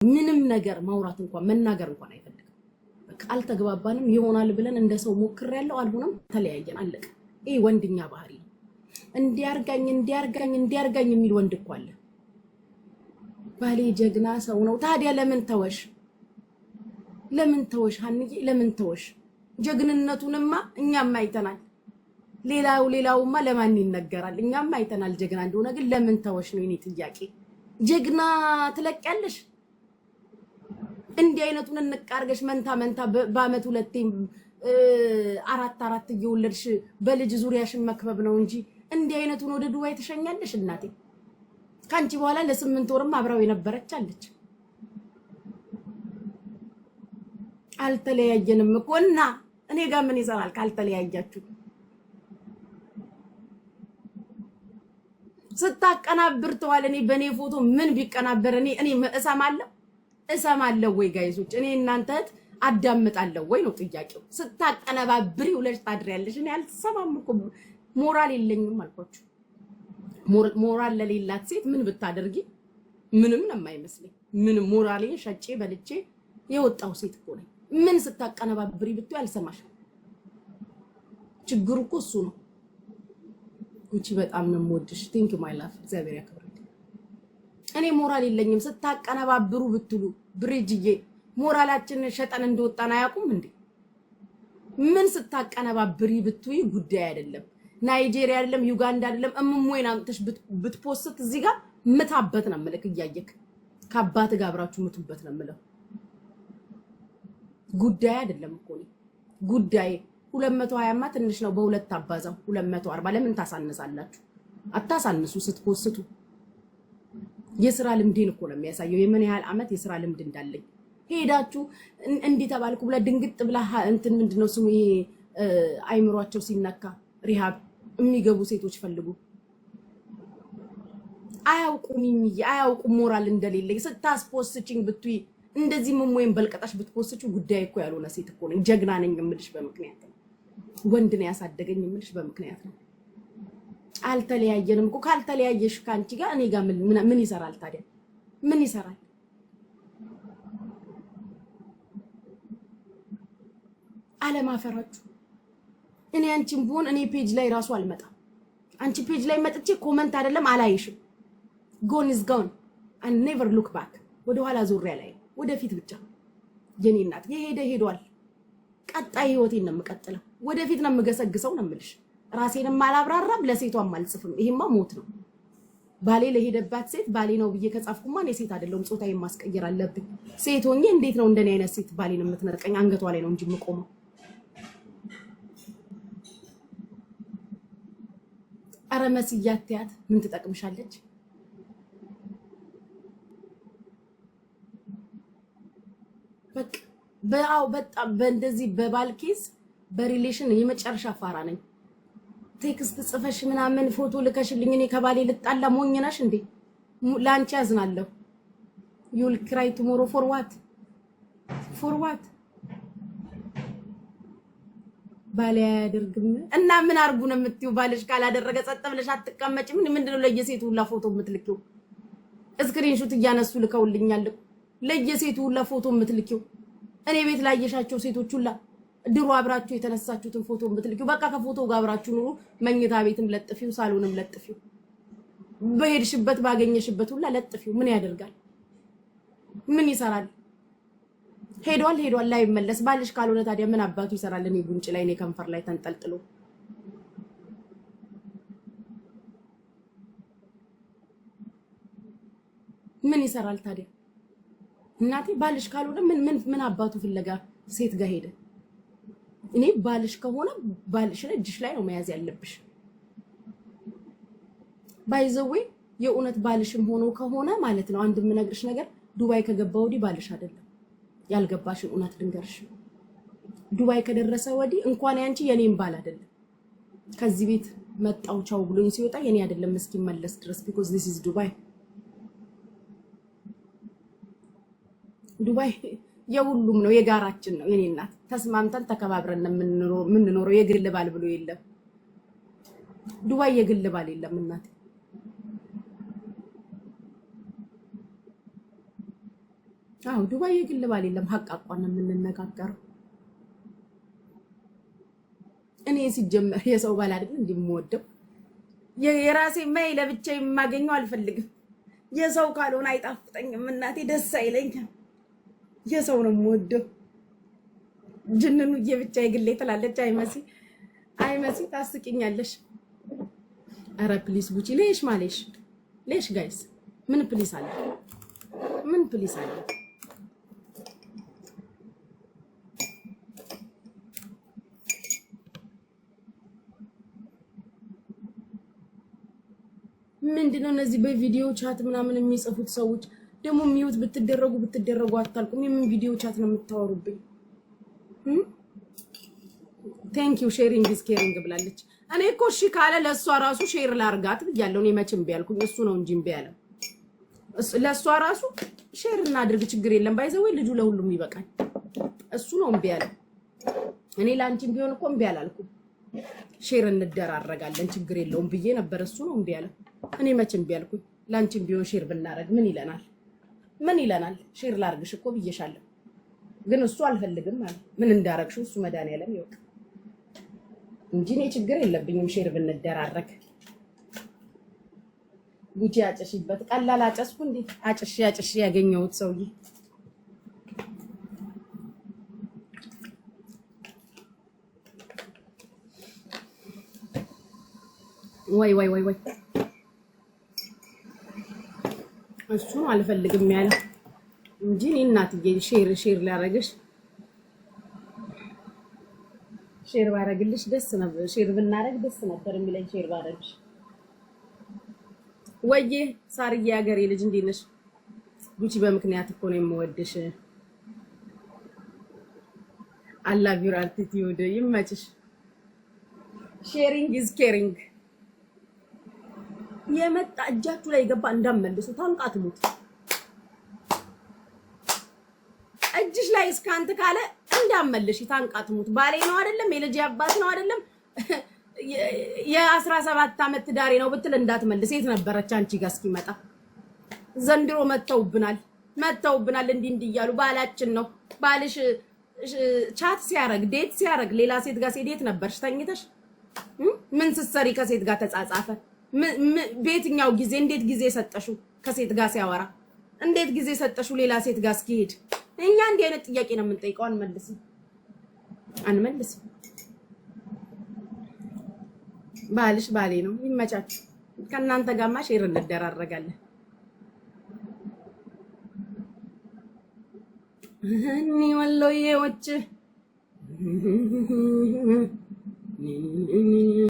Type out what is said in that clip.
ምንም ነገር ማውራት እንኳን መናገር እንኳን አይፈልግም። በቃ አልተግባባንም ይሆናል ብለን እንደሰው ሞክሬያለሁ አልሆነም ተለያየን አለቀ። ይሄ ወንድኛ ባህሪ ነው። እንዲያርጋኝ የሚል ወንድ እኮ አለ። ባሌ ጀግና ሰው ነው። ታዲያ ለምን ተወሽ ሀንዬ ለምን ተወሽ? ጀግንነቱንማ እኛም አይተናል። ሌላውማ ለማን ይነገራል? እኛም አይተናል ጀግና እንደሆነ። ግን ለምን ተወሽ ነው የኔ ጥያቄ። ጀግና ትለቂያለሽ? እንዲህ አይነቱን እንቃርገሽ መንታ በአመት ሁለቴ አራት እየወለድሽ በልጅ ዙሪያሽን መክበብ ነው እንጂ እንዲህ አይነቱን ወደ ዱባይ ተሸኛለሽ እናቴ። ካንቺ በኋላ ለ8 ወርም አብራው የነበረች አለች። አልተለያየንም እኮ እና እኔ ጋር ምን ይሰራል ካልተለያያችሁ? ስታቀናብር ተዋል። እኔ በኔ ፎቶ ምን ቢቀናበር እኔ እሰማለሁ ወይ ጋይሶች? እኔ እናንተ አዳምጣለሁ ወይ ነው ጥያቄው። ስታቀነባብሪ ውለሽ ታድሪያለሽ። እኔ አልሰማም እኮ ሞራል የለኝም አልኳችሁ። ሞራል ለሌላት ሴት ምን ብታደርጊ ምንም ነው የማይመስለኝ። ምን ሞራሌን ሸጬ በልቼ የወጣው ሴት እኮ ነኝ። ምን ስታቀነባብሪ ብትይ አልሰማሽም። ችግሩ እኮ እሱ ነው። ጉቺ በጣም ነው የምወድሽ። ቲንክ ማይ ላፍ እግዚአብሔር ያክብርልኝ። እኔ ሞራል የለኝም ስታቀነባብሩ ብትሉ ብሪጅዬ ሞራላችንን ሸጠን እንደወጣን አያውቁም እንዴ? ምን ስታቀነባብሪ ብትይ ጉዳይ አይደለም። ናይጄሪያ አይደለም ዩጋንዳ አይደለም እምሞይን አምጥተሽ ብትፖስት እዚህ ጋር ምታበት ነው የምልክ። እያየክ ከአባት ጋር አብራችሁ ምቱበት ነው የምለው። ጉዳይ አይደለም እኮ ነው ጉዳይ። 220ማ ትንሽ ነው። በሁለት አባዛው 240 ለምን ታሳነሳላችሁ? አታሳንሱ ስትፖስቱ። የሥራ ልምዴን እኮ ነው የሚያሳየው የምን ያህል አመት የሥራ ልምድ እንዳለኝ። ሄዳችሁ እንዲህ ተባልኩ ብላ ድንግጥ ብላ እንትን ምንድነው ስሙ ይሄ አይምሯቸው ሲነካ ሪሃብ የሚገቡ ሴቶች ፈልጉ። አያውቁም ሞራል እንደሌለኝ ስታስፖስችኝ ብትይ እንደዚህ ወይም በልቀጣሽ ብትፖስቹ ጉዳይ እኮ ያልሆነ ሴት እኮ ነኝ። ጀግና ነኝ የምልሽ በምክንያት ነው። ወንድ ነው ያሳደገኝ የምልሽ በምክንያት ነው። አልተለያየንም እኮ። ካልተለያየሽ ካንቺ ጋር እኔ ጋር ምን ይሰራል ታዲያ? ምን ይሰራል? አለማፈራችሁ። እኔ አንቺን ብሆን እኔ ፔጅ ላይ ራሱ አልመጣም። አንቺ ፔጅ ላይ መጥቼ ኮመንት አይደለም አላይሽም። ጎን ኢዝ ጎን and never look back። ወደ ኋላ ዞሪያ ላይ ወደፊት ብቻ። የኔ እናት የሄደ ሄዷል። ቀጣይ ህይወቴን ነው የምቀጥለው። ወደፊት ነው የምገሰግሰው ነው የምልሽ። ራሴንም አላብራራም ለሴቷም አልጽፍም። ይሄማ ሞት ነው። ባሌ ለሄደባት ሴት ባሌ ነው ብዬ ከጻፍኩማ እኔ ሴት አይደለሁም። ጾታዬን ማስቀየር አለብኝ። ሴት ሆኜ እንዴት ነው እንደኔ አይነት ሴት ባሌን የምትነጥቀኝ? አንገቷ ላይ ነው እንጂ የምቆመው። ኧረ መስያትያት ምን ትጠቅምሻለች? በጣም በእንደዚህ በባልኬስ በሪሌሽን የመጨረሻ ፋራ ነኝ። ቴክስት ጽፈሽ ምናምን ፎቶ ልከሽልኝ እኔ ከባሌ ልጣላ ሞኝ ነሽ እንዴ? ላንቺ ያዝናለሁ። you'll cry tomorrow for what? ባሌ ያደርግም እና ምን አርጉ ነው የምትይው? ባልሽ ካላደረገ ጸጥ ብለሽ አትቀመጪ። ምንድነው ለየሴቱ ሁላ ፎቶ የምትልኪው? ስክሪንሾት እያነሱ ልከውልኛል። ለየሴቱ ሁላ ፎቶ የምትልኪው እኔ ቤት ላይ ያየሻቸው ሴቶች ሁላ ድሮ አብራችሁ የተነሳችሁትን ፎቶ የምትልኪው። በቃ ከፎቶ ጋር አብራችሁ ኑሩ። መኝታ ቤትም ለጥፊው፣ ሳሎንም ለጥፊው፣ በሄድሽበት ባገኘሽበት ሁላ ለጥፊው። ምን ያደርጋል? ምን ይሰራል? ሄዷል ላይ መለስ። ባልሽ ካልሆነ ታዲያ ምን አባቱ ይሰራል? እኔ ጉንጭ ላይ እኔ ከንፈር ላይ ተንጠልጥሎ ምን ይሰራል ታዲያ? እናቴ ባልሽ ካልሆነ ምን አባቱ ፍለጋ ሴት ጋር ሄደ? እኔ ባልሽ ከሆነ ባልሽን እጅሽ ላይ ነው መያዝ ያለብሽ። ባይዘዌ የእውነት ባልሽም ሆኖ ከሆነ ማለት ነው አንድ የምነግርሽ ነገር ዱባይ ከገባው ወዲህ ባልሽ አይደለም። ያልገባሽን እውነት ልንገርሽ፣ ዱባይ ከደረሰ ወዲህ እንኳን ያንቺ የኔም ባል አይደለም። ከዚህ ቤት መጣው ቻው ብሎኝ ሲወጣ የኔ አይደለም እስኪመለስ ድረስ because this is ዱባይ የሁሉም ነው፣ የጋራችን ነው። የኔ እናት ተስማምተን ተከባብረን የምንኖረው የግል ባል ብሎ የለም። ዱባይ የግል ባል የለም እናት። አዎ ዱባይ የግል ባል የለም። ሀቅ አቋን የምንነጋገረው እኔ ሲጀመር የሰው ባል አይደል እንደምወደው የራሴ ማይ ለብቻ የማገኘው አልፈልግም። የሰው ካልሆነ አይጣፍጠኝም። እናቴ ደስ አይለኝም። የሰው ነው የምወደው። ጅንኑ የብቻ የግሌ ትላለች። አይመሲ ታስቂኛለሽ። ኧረ ፕሊስ ቡቺ ሌሽ ማሌሽ ሌሽ ጋይስ ምን ፕሊስ አለ? ምን ፕሊስ አለ? ምንድነው እነዚህ በቪዲዮ ቻት ምናምን የሚጽፉት ሰዎች ደግሞ ሚዩት ብትደረጉ አታልቁም። የምን ቪዲዮ ቻት ነው የምታወሩብኝ? ቴንክ ዩ ሼሪንግ ኢዝ ኬሪንግ ብላለች። እኔ እኮ እሺ ካለ ለሷ ራሱ ሼር ላርጋት ብያለሁ። እኔ መቼም ቢያልኩኝ እሱ ነው እንጂ ቢያለም ለሷ ራሱ ሼር እናድርግ ችግር የለም። ባይዘው ልጁ ለሁሉም ይበቃል። እሱ ነው ቢያለም። እኔ ላንቺም ቢሆን እኮ ቢያላልኩ ሼር እንደራረጋለን ችግር የለውም ብዬ ነበር። እሱ ነው ቢያለም። እኔ መቼም ቢያልኩኝ ላንቺም ቢሆን ሼር ብናረግ ምን ይለናል? ምን ይለናል? ሼር ላርግሽ እኮ ብዬሻለሁ። ግን እሱ አልፈልግም ማለት ምን እንዳረግሽው እሱ መድኃኒዓለም ይወቅ እንጂ እኔ ችግር የለብኝም ሼር ብንደራረግ። ጉቺ አጨሽበት ቀላል አጨስኩ እንዴ? አጨሽ ያገኘሁት ሰውዬ ወይ እሱ አልፈልግም ያለ እንጂ እኔ እናትዬ ሼር ላረግሽ ሼር ባረግልሽ ደስ ነበር። ሼር ብናረግ ደስ ነበር የሚለኝ ሼር ባረግሽ። ወዬ ሳርዬ ሀገሬ ልጅ እንዴት ነሽ? ጉቺ በምክንያት እኮ ነው የምወድሽ። አላቭ ዩር አቲቲዩድ ይመችሽ። ሼሪንግ ኢዝ ኬሪንግ። የመጣ እጃችሁ ላይ ገባ እንዳመልሱ ታንቃት ሙት። እጅሽ ላይ እስካንት ካለ እንዳመልሽ ታንቃት ሙት። ባሌ ነው አይደለም የልጅ አባት ነው አይደለም የ17 ዓመት ትዳሬ ነው ብትል እንዳትመልስ። የት ነበረች አንቺ ጋር እስኪመጣ? ዘንድሮ መተውብናል እንዲህ እያሉ ባላችን ነው ባልሽ ቻት ሲያረግ ዴት ሲያረግ ሌላ ሴት ጋር ሴት ነበርሽ ተኝተሽ? ምን ስትሰሪ ከሴት ጋር ተጻጻፈ? በየትኛው ጊዜ እንዴት ጊዜ ሰጠሽው? ከሴት ጋር ሲያወራ እንዴት ጊዜ ሰጠሽው? ሌላ ሴት ጋር እስኪሄድ እኛ እንዲህ አይነት ጥያቄ ነው የምንጠይቀው። አንመልስም። ባልሽ ባሌ ነው ይመቻችሁ። ከእናንተ ጋርማ ሼር እንደራረጋለን። እኔ ወሎዬዎች